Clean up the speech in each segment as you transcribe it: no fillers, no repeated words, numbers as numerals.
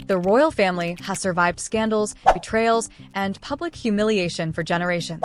The royal family has survived scandals, betrayals, and public humiliation for generations.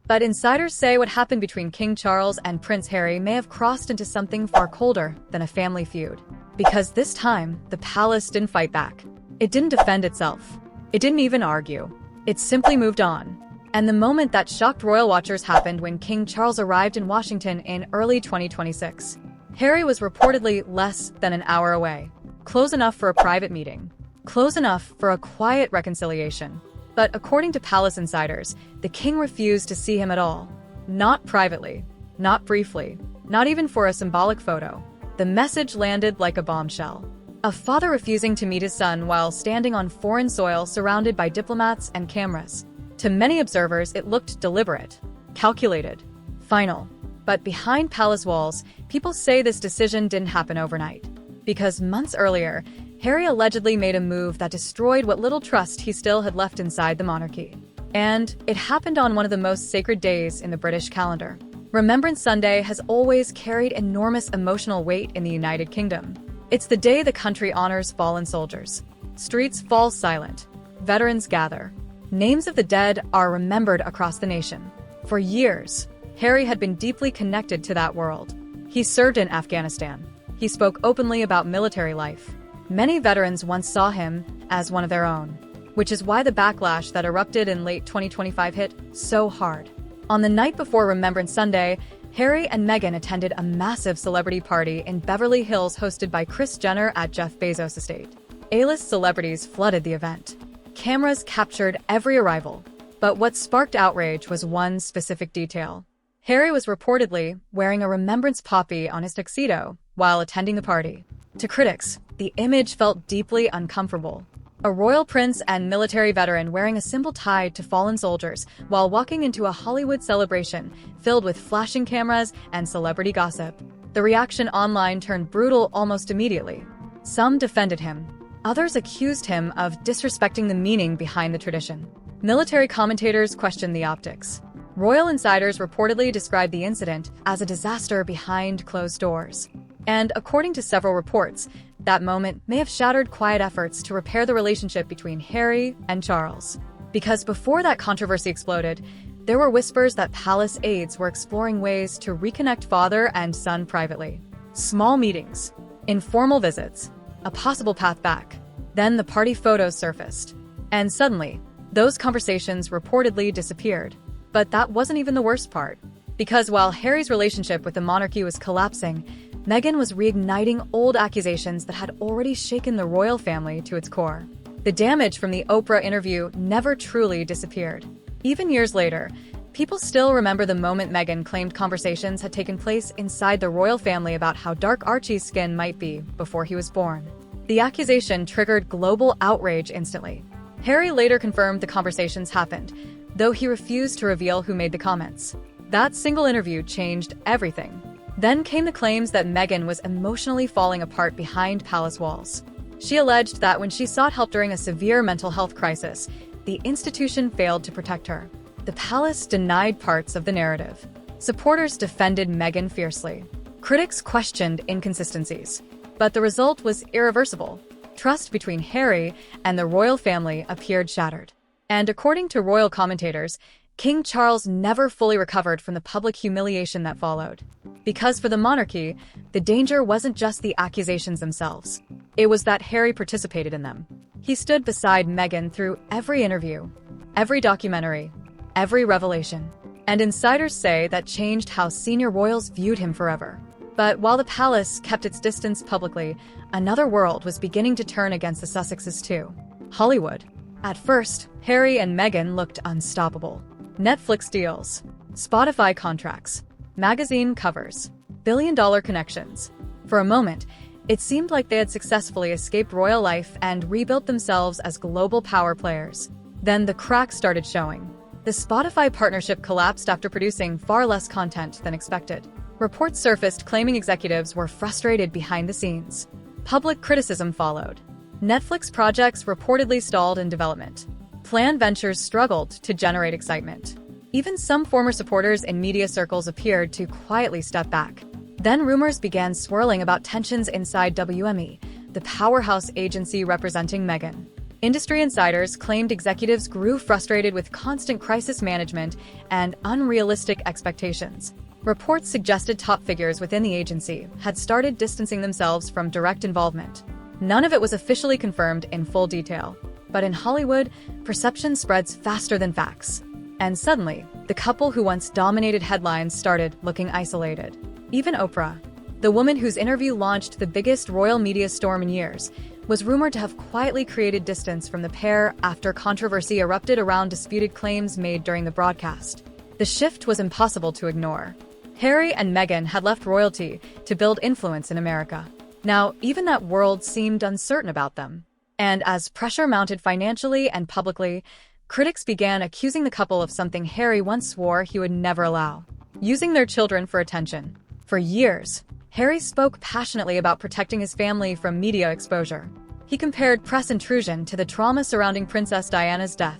But insiders say what happened between King Charles and Prince Harry may have crossed into something far colder than a family feud. Because this time, the palace didn't fight back. It didn't defend itself. It didn't even argue. It simply moved on. And the moment that shocked royal watchers happened when King Charles arrived in Washington in early 2026. Harry was reportedly less than an hour away. Close enough for a private meeting. Close enough for a quiet reconciliation. But according to palace insiders, the king refused to see him at all. Not privately. Not briefly. Not even for a symbolic photo. The message landed like a bombshell. A father refusing to meet his son while standing on foreign soil surrounded by diplomats and cameras. To many observers, it looked deliberate, calculated, final. But behind palace walls, people say this decision didn't happen overnight. Because months earlier, Harry allegedly made a move that destroyed what little trust he still had left inside the monarchy. And it happened on one of the most sacred days in the British calendar. Remembrance Sunday has always carried enormous emotional weight in the United Kingdom. It's the day the country honors fallen soldiers. Streets fall silent. Veterans gather. Names of the dead are remembered across the nation. For years, Harry had been deeply connected to that world. He served in Afghanistan. He spoke openly about military life. Many veterans once saw him as one of their own, which is why the backlash that erupted in late 2025 hit so hard. On the night before Remembrance Sunday, Harry and Meghan attended a massive celebrity party in Beverly Hills hosted by Kris Jenner at Jeff Bezos' estate. A-list celebrities flooded the event. Cameras captured every arrival. But what sparked outrage was one specific detail. Harry was reportedly wearing a remembrance poppy on his tuxedo while attending the party. To critics, the image felt deeply uncomfortable. A royal prince and military veteran wearing a symbol tied to fallen soldiers while walking into a Hollywood celebration filled with flashing cameras and celebrity gossip. The reaction online turned brutal almost immediately. Some defended him. Others accused him of disrespecting the meaning behind the tradition. Military commentators questioned the optics. Royal insiders reportedly described the incident as a disaster behind closed doors. And according to several reports, that moment may have shattered quiet efforts to repair the relationship between Harry and Charles. Because before that controversy exploded, there were whispers that palace aides were exploring ways to reconnect father and son privately. Small meetings, informal visits, a possible path back. Then the party photos surfaced. And suddenly, those conversations reportedly disappeared. But that wasn't even the worst part. Because while Harry's relationship with the monarchy was collapsing, Meghan was reigniting old accusations that had already shaken the royal family to its core. The damage from the Oprah interview never truly disappeared. Even years later, people still remember the moment Meghan claimed conversations had taken place inside the royal family about how dark Archie's skin might be before he was born. The accusation triggered global outrage instantly. Harry later confirmed the conversations happened, though he refused to reveal who made the comments. That single interview changed everything. Then came the claims that Meghan was emotionally falling apart behind palace walls. She alleged that when she sought help during a severe mental health crisis, the institution failed to protect her. The palace denied parts of the narrative. Supporters defended Meghan fiercely. Critics questioned inconsistencies. But the result was irreversible. Trust between Harry and the royal family appeared shattered. And according to royal commentators, King Charles never fully recovered from the public humiliation that followed. Because for the monarchy, the danger wasn't just the accusations themselves. It was that Harry participated in them. He stood beside Meghan through every interview, every documentary, every revelation. And insiders say that changed how senior royals viewed him forever. But while the palace kept its distance publicly, another world was beginning to turn against the Sussexes too. Hollywood. At first, Harry and Meghan looked unstoppable. Netflix deals, Spotify contracts, magazine covers, billion-dollar connections. For a moment, it seemed like they had successfully escaped royal life and rebuilt themselves as global power players. Then the cracks started showing. The Spotify partnership collapsed after producing far less content than expected. Reports surfaced claiming executives were frustrated behind the scenes. Public criticism followed. Netflix projects reportedly stalled in development. Planned ventures struggled to generate excitement. Even some former supporters in media circles appeared to quietly step back. Then rumors began swirling about tensions inside WME, the powerhouse agency representing Meghan. Industry insiders claimed executives grew frustrated with constant crisis management and unrealistic expectations. Reports suggested top figures within the agency had started distancing themselves from direct involvement. None of it was officially confirmed in full detail, but in Hollywood, perception spreads faster than facts. And suddenly, the couple who once dominated headlines started looking isolated. Even Oprah, the woman whose interview launched the biggest royal media storm in years, was rumored to have quietly created distance from the pair after controversy erupted around disputed claims made during the broadcast. The shift was impossible to ignore. Harry and Meghan had left royalty to build influence in America. Now, even that world seemed uncertain about them. And as pressure mounted financially and publicly, critics began accusing the couple of something Harry once swore he would never allow: using their children for attention. For years, Harry spoke passionately about protecting his family from media exposure. He compared press intrusion to the trauma surrounding Princess Diana's death.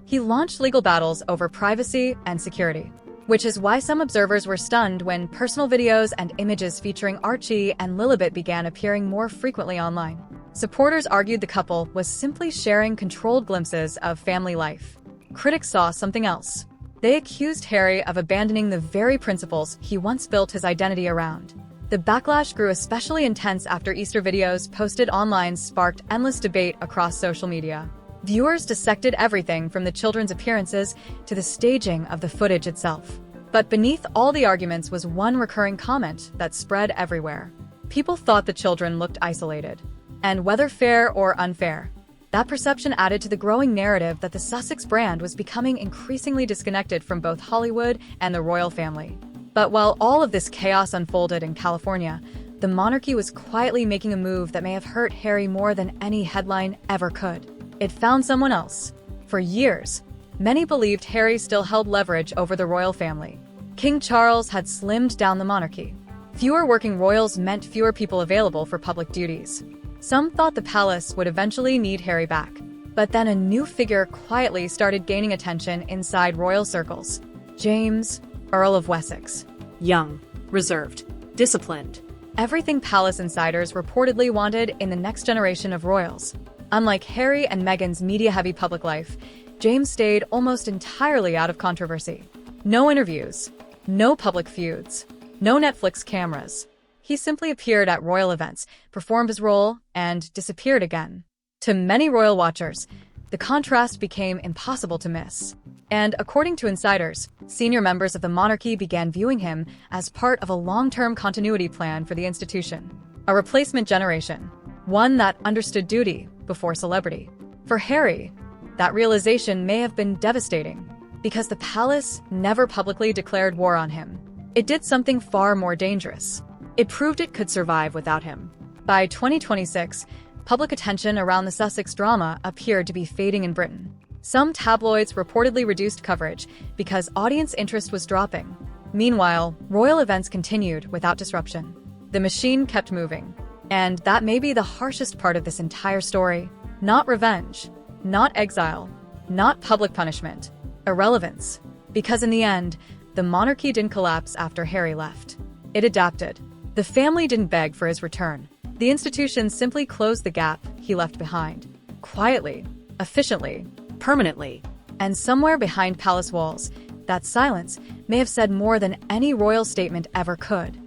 He launched legal battles over privacy and security, which is why some observers were stunned when personal videos and images featuring Archie and Lilibet began appearing more frequently online. Supporters argued the couple was simply sharing controlled glimpses of family life. Critics saw something else. They accused Harry of abandoning the very principles he once built his identity around. The backlash grew especially intense after Easter videos posted online sparked endless debate across social media. Viewers dissected everything from the children's appearances to the staging of the footage itself. But beneath all the arguments was one recurring comment that spread everywhere. People thought the children looked isolated. And whether fair or unfair, that perception added to the growing narrative that the Sussex brand was becoming increasingly disconnected from both Hollywood and the royal family. But while all of this chaos unfolded in California, the monarchy was quietly making a move that may have hurt Harry more than any headline ever could. It found someone else. For years, many believed Harry still held leverage over the royal family. King Charles had slimmed down the monarchy. Fewer working royals meant fewer people available for public duties. Some thought the palace would eventually need Harry back. But then a new figure quietly started gaining attention inside royal circles: James, Earl of Wessex. Young, reserved, disciplined. Everything palace insiders reportedly wanted in the next generation of royals. Unlike Harry and Meghan's media-heavy public life, James stayed almost entirely out of controversy. No interviews, no public feuds, no Netflix cameras. He simply appeared at royal events, performed his role, and disappeared again. To many royal watchers, the contrast became impossible to miss. And according to insiders, senior members of the monarchy began viewing him as part of a long-term continuity plan for the institution. A replacement generation, one that understood duty before celebrity. For Harry, that realization may have been devastating, because the palace never publicly declared war on him. It did something far more dangerous. It proved it could survive without him. By 2026, public attention around the Sussex drama appeared to be fading in Britain. Some tabloids reportedly reduced coverage because audience interest was dropping. Meanwhile, royal events continued without disruption. The machine kept moving. And that may be the harshest part of this entire story. Not revenge, not exile, not public punishment, irrelevance. Because in the end, the monarchy didn't collapse after Harry left. It adapted. The family didn't beg for his return. The institution simply closed the gap he left behind. Quietly, efficiently, Permanently. and somewhere behind palace walls, that silence may have said more than any royal statement ever could.